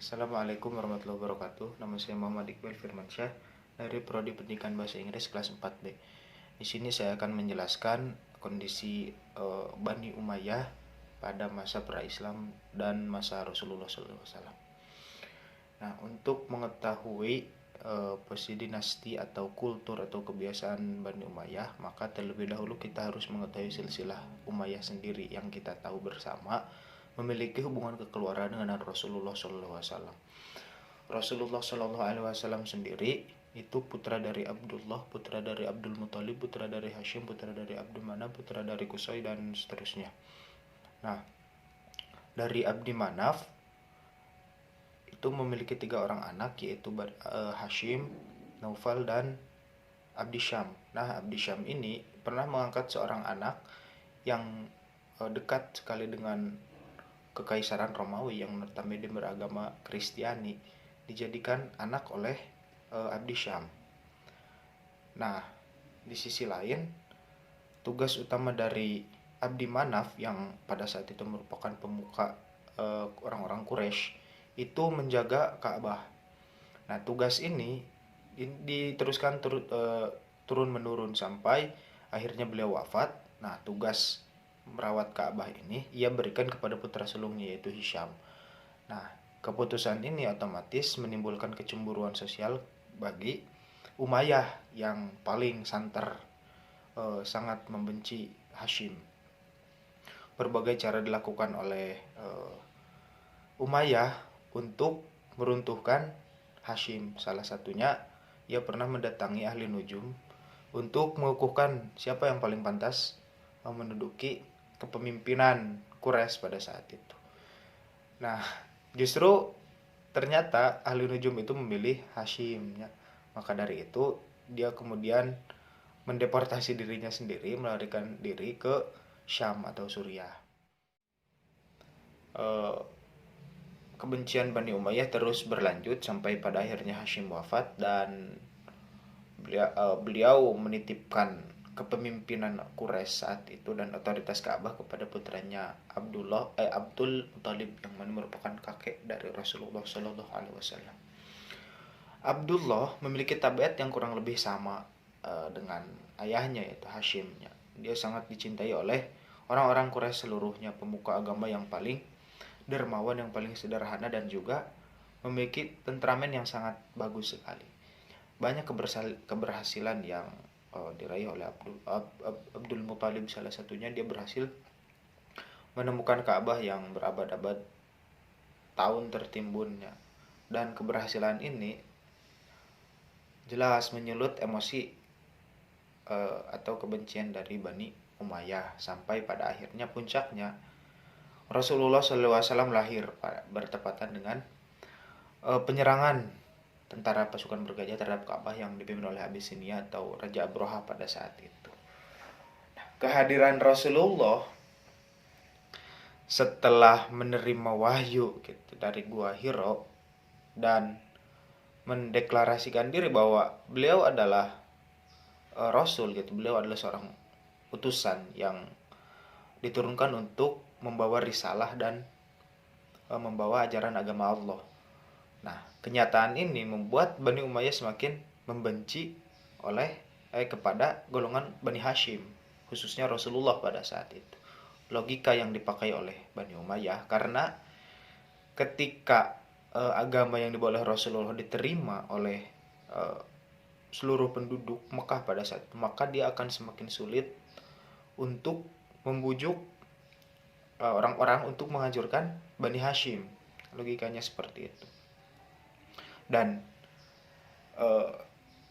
Assalamualaikum warahmatullahi wabarakatuh. Nama saya Muhammad Iqbal Firmansyah dari Prodi Pendidikan Bahasa Inggris kelas 4B. Di sini saya akan menjelaskan kondisi Bani Umayyah pada masa pra-Islam dan masa Rasulullah SAW. Nah, untuk mengetahui posisi dinasti atau kultur atau kebiasaan Bani Umayyah, maka terlebih dahulu kita harus mengetahui silsilah Umayyah sendiri yang kita tahu bersama memiliki hubungan kekeluargaan dengan Rasulullah SAW. Rasulullah SAW sendiri itu putra dari Abdullah, putra dari Abdul Muthalib, putra dari Hashim, putra dari Abdul Manaf, putra dari Qusay, dan seterusnya. Nah, dari Abdi Manaf itu memiliki 3 orang anak, yaitu Hashim, Naufal, dan Abdi Syam. Nah, Abdi Syam ini pernah mengangkat seorang anak yang dekat sekali dengan Kekaisaran Romawi yang notabene beragama Kristiani, dijadikan anak oleh Abdi Syam. Nah, di sisi lain, tugas utama dari Abdi Manaf yang pada saat itu merupakan pemuka orang-orang Quraisy itu menjaga Ka'bah. Nah, tugas ini diteruskan turun-menurun sampai akhirnya beliau wafat. Nah, tugas merawat Ka'bah ini ia berikan kepada putra sulungnya, yaitu Hisham. Nah, keputusan ini otomatis menimbulkan kecemburuan sosial bagi Umayyah yang paling santer, sangat membenci Hashim. Berbagai cara dilakukan oleh Umayyah untuk meruntuhkan Hashim. Salah satunya, ia pernah mendatangi ahli nujum untuk mengukuhkan siapa yang paling pantas menduduki kepemimpinan Quraisy pada saat itu. Nah, justru ternyata ahli nujum itu memilih Hashim, ya. Maka dari itu dia kemudian mendeportasi dirinya sendiri, melarikan diri ke Syam atau Suriah. Kebencian Bani Umayyah terus berlanjut sampai pada akhirnya Hashim wafat dan beliau menitipkan kepemimpinan Quraisy saat itu dan otoritas Ka'bah kepada putranya Abdul Muthalib yang mana merupakan kakek dari Rasulullah SAW. Abdullah memiliki tabiat yang kurang lebih sama dengan ayahnya, yaitu Hashim. Dia sangat dicintai oleh orang-orang Quraisy seluruhnya, pemuka agama yang paling dermawan, yang paling sederhana, dan juga memiliki temperamen yang sangat bagus sekali. Banyak keberhasilan yang diraih oleh Abdul Muthalib. Salah satunya dia berhasil menemukan Ka'bah yang berabad-abad tahun tertimbunnya, dan keberhasilan ini jelas menyulut emosi atau kebencian dari Bani Umayyah sampai pada akhirnya puncaknya Rasulullah SAW lahir bertepatan dengan penyerangan tentara pasukan bergajah terhadap Ka'bah yang dipimpin oleh Abyssinia atau Raja Abroha pada saat itu. Nah, kehadiran Rasulullah setelah menerima wahyu gitu dari Gua Hiro dan mendeklarasikan diri bahwa beliau adalah Rasul gitu, beliau adalah seorang utusan yang diturunkan untuk membawa risalah dan membawa ajaran agama Allah. Nah, kenyataan ini membuat Bani Umayyah semakin membenci kepada golongan Bani Hashim, khususnya Rasulullah pada saat itu. Logika yang dipakai oleh Bani Umayyah, karena ketika agama yang dibawa oleh Rasulullah diterima oleh seluruh penduduk Mekah pada saat itu, maka dia akan semakin sulit untuk membujuk orang-orang untuk menghancurkan Bani Hashim. Logikanya seperti itu. Dan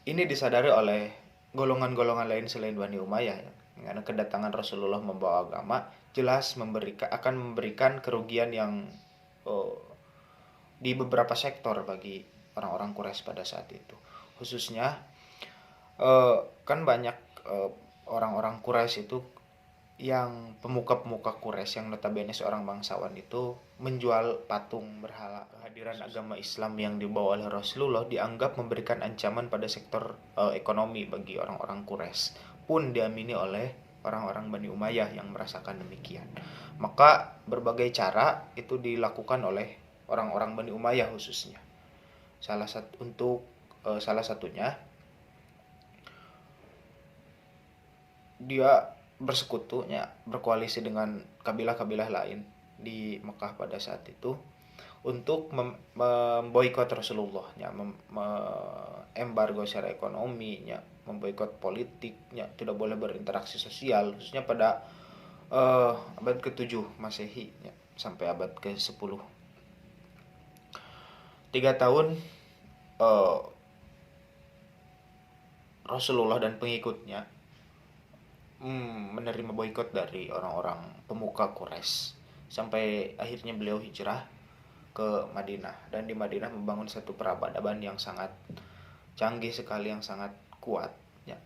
ini disadari oleh golongan-golongan lain selain Bani Umayyah, ya. Karena kedatangan Rasulullah membawa agama jelas akan memberikan kerugian yang di beberapa sektor bagi orang-orang Quraisy pada saat itu. Khususnya kan banyak orang-orang Quraisy itu yang pemuka-pemuka Quraisy yang notabene seorang bangsawan itu menjual patung berhala. Kehadiran agama Islam yang dibawa oleh Rasulullah dianggap memberikan ancaman pada sektor ekonomi bagi orang-orang Quraisy, pun diamini oleh orang-orang Bani Umayyah yang merasakan demikian. Maka berbagai cara itu dilakukan oleh orang-orang Bani Umayyah khususnya. Salah satunya dia bersekutunya berkoalisi dengan kabilah-kabilah lain di Mekah pada saat itu untuk memboikot Rasulullah, embargo secara ekonominya, memboikot politiknya, tidak boleh berinteraksi sosial, khususnya pada abad ke-7 Masehi ya, sampai abad ke-10. 3 tahun Rasulullah dan pengikutnya menerima boikot dari orang-orang pemuka Quraisy, sampai akhirnya beliau hijrah ke Madinah, dan di Madinah membangun satu peradaban yang sangat canggih sekali, yang sangat kuat ya.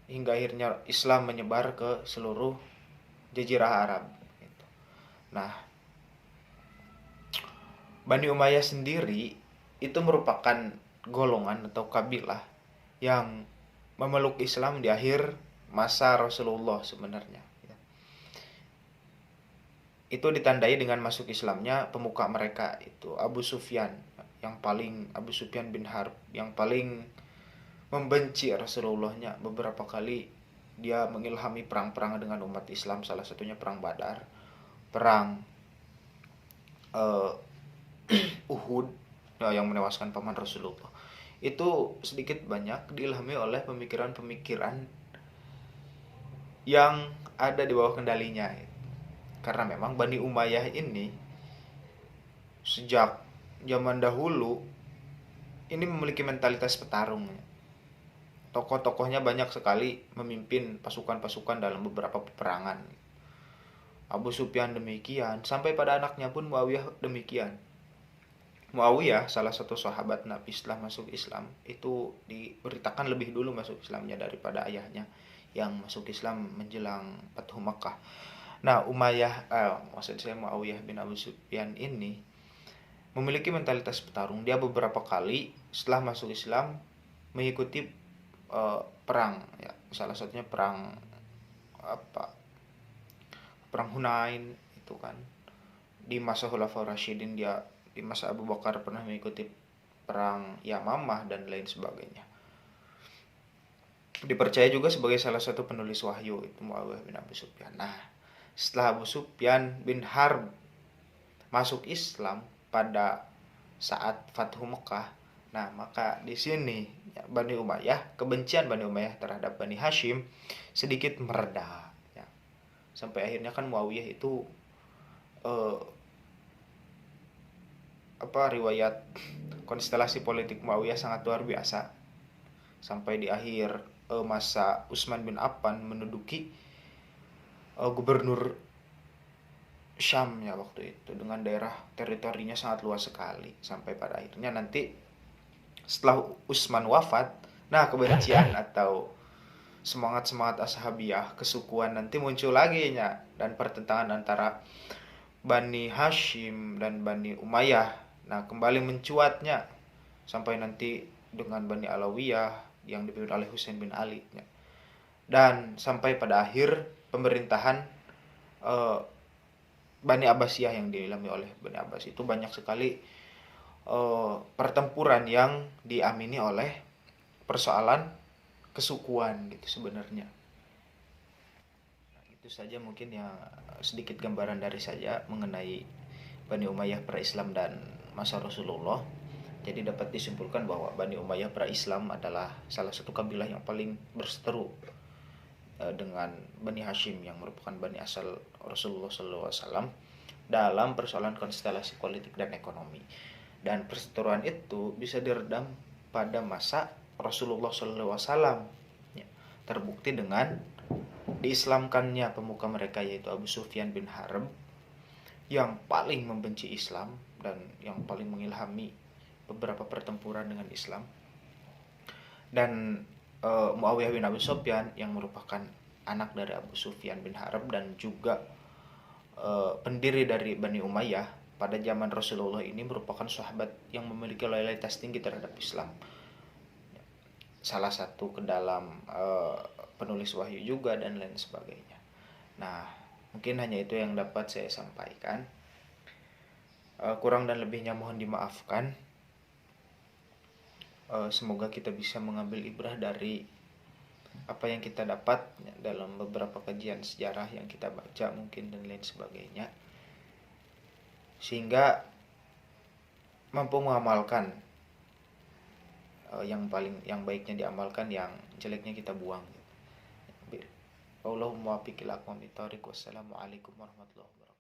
Hingga akhirnya Islam menyebar ke seluruh jazirah Arab gitu. Nah, Bani Umayyah sendiri itu merupakan golongan atau kabilah yang memeluk Islam di akhir masa Rasulullah sebenarnya. Itu ditandai dengan masuk Islamnya pemuka mereka itu Abu Sufyan bin Harb, yang paling membenci Rasulullahnya. Beberapa kali dia mengilhami perang-perang dengan umat Islam, salah satunya perang Badar, perang Uhud yang menewaskan paman Rasulullah. Itu sedikit banyak diilhami oleh pemikiran-pemikiran yang ada di bawah kendalinya. Karena memang Bani Umayyah ini sejak zaman dahulu ini memiliki mentalitas petarung. Tokoh-tokohnya banyak sekali memimpin pasukan-pasukan dalam beberapa peperangan. Abu Sufyan demikian, sampai pada anaknya pun Muawiyah demikian. Muawiyah, salah satu sahabat Nabi setelah masuk Islam, itu diberitakan lebih dulu masuk Islamnya daripada ayahnya yang masuk Islam menjelang Fathu Makkah. Nah, Muawiyah bin Abu Sufyan ini memiliki mentalitas petarung. Dia beberapa kali setelah masuk Islam mengikuti perang ya, salah satunya perang Hunain itu kan. Di masa Khulafaur Rasyidin dia di masa Abu Bakar pernah mengikuti perang Yamamah dan lain sebagainya. Dipercaya juga sebagai salah satu penulis wahyu itu Muawiyah bin Abu Sufyan. Nah, setelah Abu Sufyan bin Harb masuk Islam pada saat Fathu Mekah, nah maka di sini Bani Umayyah, kebencian Bani Umayyah terhadap Bani Hashim sedikit mereda ya. Sampai akhirnya kan Muawiyah itu riwayat konstelasi politik Muawiyah sangat luar biasa. Sampai di akhir masa Utsman bin Affan menduduki gubernur Syam ya waktu itu, dengan daerah teritorinya sangat luas sekali. Sampai pada akhirnya nanti setelah Utsman wafat, nah kebencian atau semangat Ashabiyah, kesukuan nanti muncul lagi ya, dan pertentangan antara Bani Hashim dan Bani Umayyah nah kembali mencuatnya, sampai nanti dengan Bani Alawiyah yang dipimpin oleh Husain bin Ali ya. Dan sampai pada akhir pemerintahan Bani Abbasiyah yang dialami oleh Bani Abbas, itu banyak sekali pertempuran yang diamini oleh persoalan kesukuan gitu sebenarnya. Nah, itu saja mungkin yang sedikit gambaran dari saya mengenai Bani Umayyah pra-Islam dan masa Rasulullah. Jadi dapat disimpulkan bahwa Bani Umayyah pra-Islam adalah salah satu kabilah yang paling berseteru dengan Bani Hashim yang merupakan Bani asal Rasulullah SAW dalam persoalan konstelasi politik dan ekonomi. Dan perseteruan itu bisa diredam pada masa Rasulullah SAW ya, terbukti dengan diislamkannya pemuka mereka yaitu Abu Sufyan bin Harb yang paling membenci Islam dan yang paling mengilhami beberapa pertempuran dengan Islam, dan Muawiyah bin Abi Sufyan yang merupakan anak dari Abu Sufyan bin Harb dan juga pendiri dari Bani Umayyah pada zaman Rasulullah ini, merupakan sahabat yang memiliki loyalitas tinggi terhadap Islam. Salah satu ke dalam penulis wahyu juga dan lain sebagainya. Nah, mungkin hanya itu yang dapat saya sampaikan. Kurang dan lebihnya mohon dimaafkan. Semoga kita bisa mengambil ibrah dari apa yang kita dapat dalam beberapa kajian sejarah yang kita baca mungkin dan lain sebagainya, sehingga mampu mengamalkan yang baiknya diamalkan, yang jeleknya kita buang. Allahumma wafiq ila aqwamit thoriq. Wassalamualaikum warahmatullahi wabarakatuh.